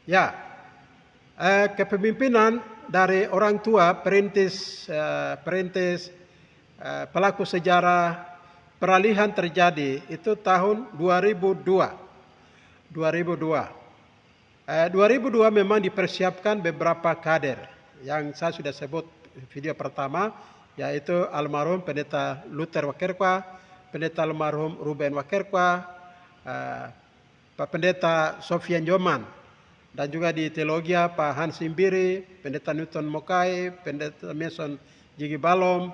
Ya, kepemimpinan dari orang tua perintis pelaku sejarah peralihan terjadi itu tahun 2002. 2002 memang dipersiapkan beberapa kader yang saya sudah sebut video pertama, yaitu almarhum Pendeta Luther Wakerkwa, Pendeta almarhum Ruben Wakerkwa, Pak Pendeta Sofian Joman, dan juga di teologia Pak Hans Imbiri, Pendeta Newton Mokai, Pendeta Mason Jigi Balom,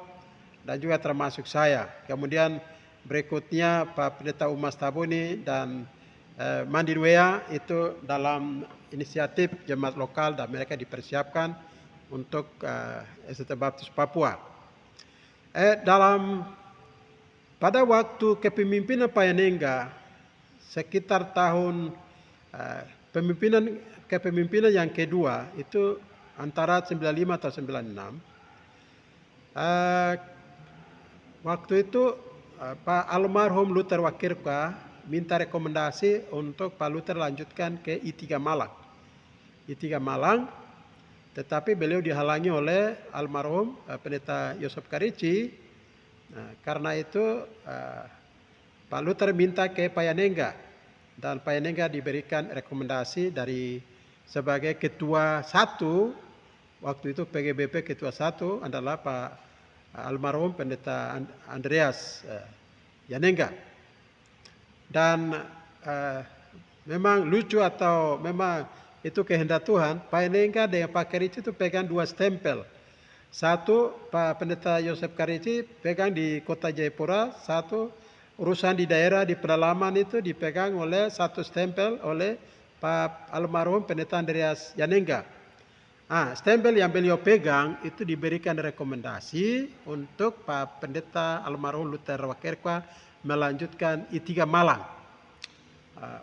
dan juga termasuk saya. Kemudian berikutnya Pak Pendeta Umas Tabuni dan Mandi Wea itu dalam inisiatif jemaat lokal dan mereka dipersiapkan untuk SDT Baptis Papua. Pada waktu kepemimpinan Pak Enengga sekitar tahun kepemimpinan yang kedua itu antara 95 atau 96. Waktu itu Pak almarhum Luther Wakerkwa minta rekomendasi untuk Pak Luther lanjutkan ke I3 Malang. I3 Malang, tetapi beliau dihalangi oleh almarhum Pendeta Yosef Karici. Karena itu Pak Luther minta ke Pak Enengga, dan Pak Enengga diberikan rekomendasi dari sebagai ketua satu. Waktu itu PGBP ketua satu adalah Pak almarhum Pendeta Andreas Yanengga. Dan memang lucu atau memang itu kehendak Tuhan, Pak Enengga dengan Pak Karici itu pegang dua stempel. Satu, Pak Pendeta Yosef Karici pegang di Kota Jayapura, satu urusan di daerah di pedalaman itu dipegang oleh satu stempel oleh Pak almarhum Pendeta Andreas Yanengga. Stempel yang beliau pegang itu diberikan rekomendasi untuk Pak Pendeta almarhum Luther Wakerkwa melanjutkan I3 Malang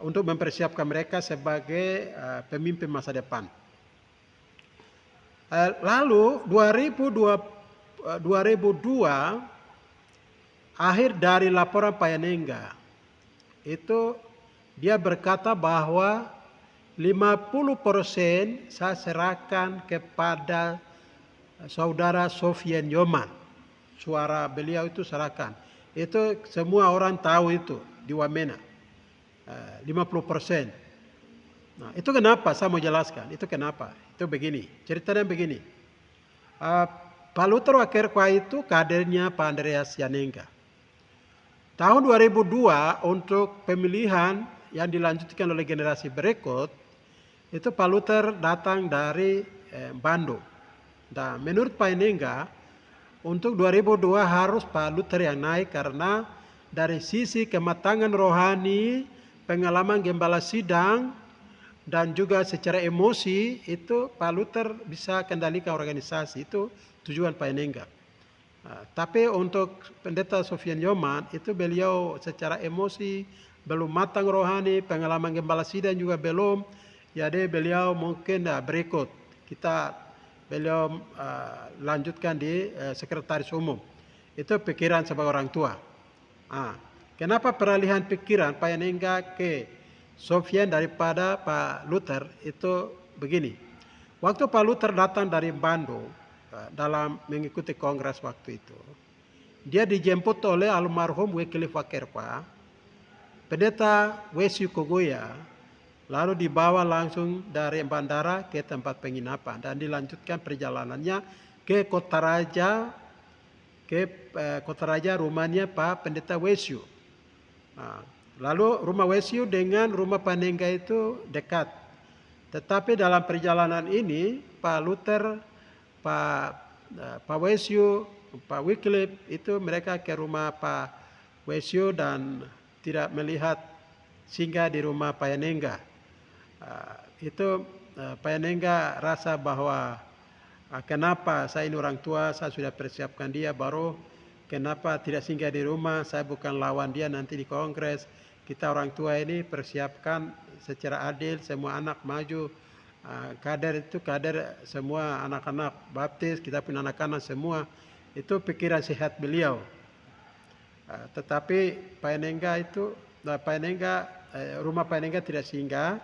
untuk mempersiapkan mereka sebagai pemimpin masa depan. Lalu 2002 akhir dari laporan Pak Enengga itu dia berkata bahwa 50% saya serahkan kepada saudara Sofian Yoman. Suara beliau itu serahkan. Itu semua orang tahu itu di Wamena. 50%. Nah, itu kenapa? Saya mau jelaskan. Itu kenapa? Itu begini. Ceritanya begini. Pak Luther Wakerkwa itu kadernya Pak Andreas Yanengga. Tahun 2002 untuk pemilihan yang dilanjutkan oleh generasi berikut, itu Pak Luther datang dari Bandung. Dan menurut Pak Enengga, untuk 2002 harus Pak Luther yang naik karena dari sisi kematangan rohani, pengalaman gembala sidang, dan juga secara emosi itu Pak Luther bisa kendalikan organisasi. Itu tujuan Pak Enengga. Tapi untuk Pendeta Sofian Yoman itu beliau secara emosi belum matang rohani, pengalaman gembala sidang juga belum. Jadi beliau mungkin berikut beliau lanjutkan di sekretaris umum. Itu pikiran sebagai orang tua. Kenapa peralihan pikiran Pak Enengga ke Sofian daripada Pak Luther itu begini. Waktu Pak Luther datang dari Bandung dalam mengikuti kongres waktu itu, dia dijemput oleh almarhum Wycliffe Wakerkwa, Pendeta Wesyu Kogoya, lalu dibawa langsung dari bandara ke tempat penginapan dan dilanjutkan perjalanannya ke Kota Raja, rumahnya Pak Pendeta Wesyu. Lalu rumah Wesyu dengan rumah Pak Enengga itu dekat. Tetapi dalam perjalanan ini Pak Luther, Pak Wesyu, Pak Wycliffe itu mereka ke rumah Pak Wesyu dan tidak melihat singgah di rumah Pak Enengga. Itu Pak Enengga rasa bahwa kenapa saya ini orang tua, saya sudah persiapkan dia, baru kenapa tidak singgah di rumah, saya bukan lawan dia nanti di kongres. Kita orang tua ini persiapkan secara adil, semua anak maju. Kader itu kader semua anak-anak baptis, kita punya anak-anak semua. Itu pikiran sehat beliau. Tetapi Pak Enengga itu, rumah Pak Enengga tidak singgah.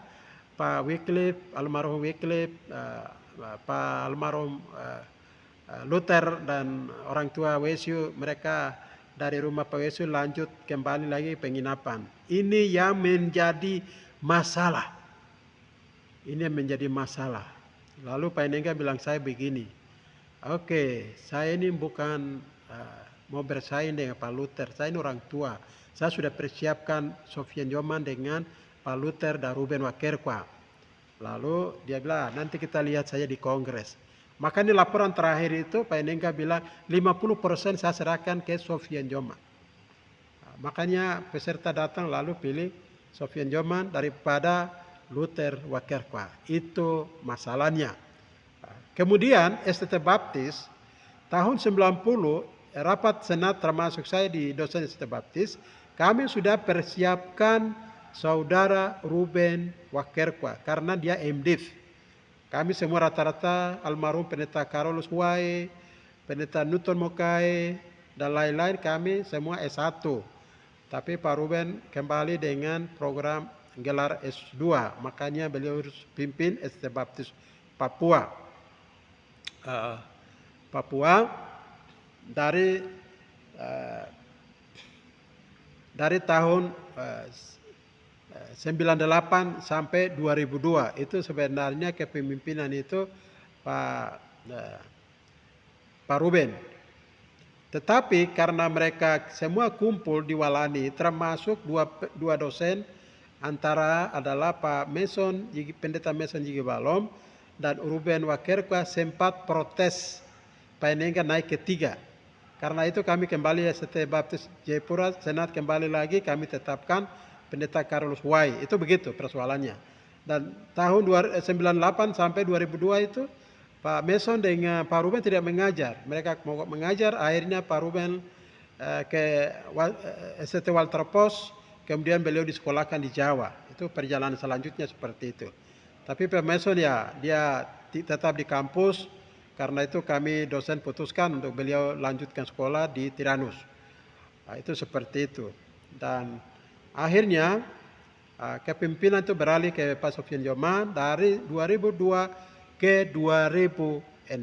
Pak Wycliffe, almarhum Wycliffe, Pak almarhum Luther dan orang tua Wesiu, mereka dari rumah Pak Wesiu lanjut kembali lagi penginapan. Ini yang menjadi masalah. Ini yang menjadi masalah. Lalu Pak Enengga bilang saya begini, oke, saya ini bukan mau bersaing dengan Pak Luther, saya ini orang tua. Saya sudah persiapkan Sofian Nyoman dengan Pak Luther dan Ruben Wakerkwa. Lalu dia bilang, nanti kita lihat saja di Kongres. Makanya laporan terakhir itu Pak Enengga bilang 50% saya serahkan ke Sofian Nyoman. Makanya peserta datang lalu pilih Sofian Nyoman daripada Luther Wakerkwa. Itu masalahnya. Kemudian STT Baptis tahun 90 rapat senat termasuk saya di dosen STT Baptis, kami sudah persiapkan saudara Ruben Wakerkwa karena dia MDiv. Kami semua rata-rata almarhum pendeta Carolus Wae, pendeta Newton Mokai, dan lain-lain kami semua S1. Tapi Pak Ruben kembali dengan program gelar S2, makanya beliau harus pimpin STT Baptis Papua. Papua dari tahun 98 sampai 2002 itu sebenarnya kepemimpinan itu Pak Ruben. Tetapi karena mereka semua kumpul di Walani, termasuk dua dosen, antara adalah Pak Mason, pendeta Mason Jigi Balom, dan Ruben Wakerkwa sempat protes Pak Enengga naik ke 3. Karena itu kami kembali STT Baptis Jayapura, senat kembali lagi kami tetapkan pendeta Carolus Wae. Itu begitu persoalannya. Dan tahun 98 sampai 2002 itu Pak Mason dengan Pak Ruben tidak mengajar. Mereka mau mengajar, akhirnya Pak Ruben ke STT Walter Pos, kemudian beliau disekolahkan di Jawa. Itu perjalanan selanjutnya seperti itu. Tapi Pak Mason ya, dia tetap di kampus, karena itu kami dosen putuskan untuk beliau lanjutkan sekolah di Tiranus. Nah, itu seperti itu. Dan akhirnya kepemimpinan itu beralih ke Pak Sofian Nyoman dari 2002 ke 2006.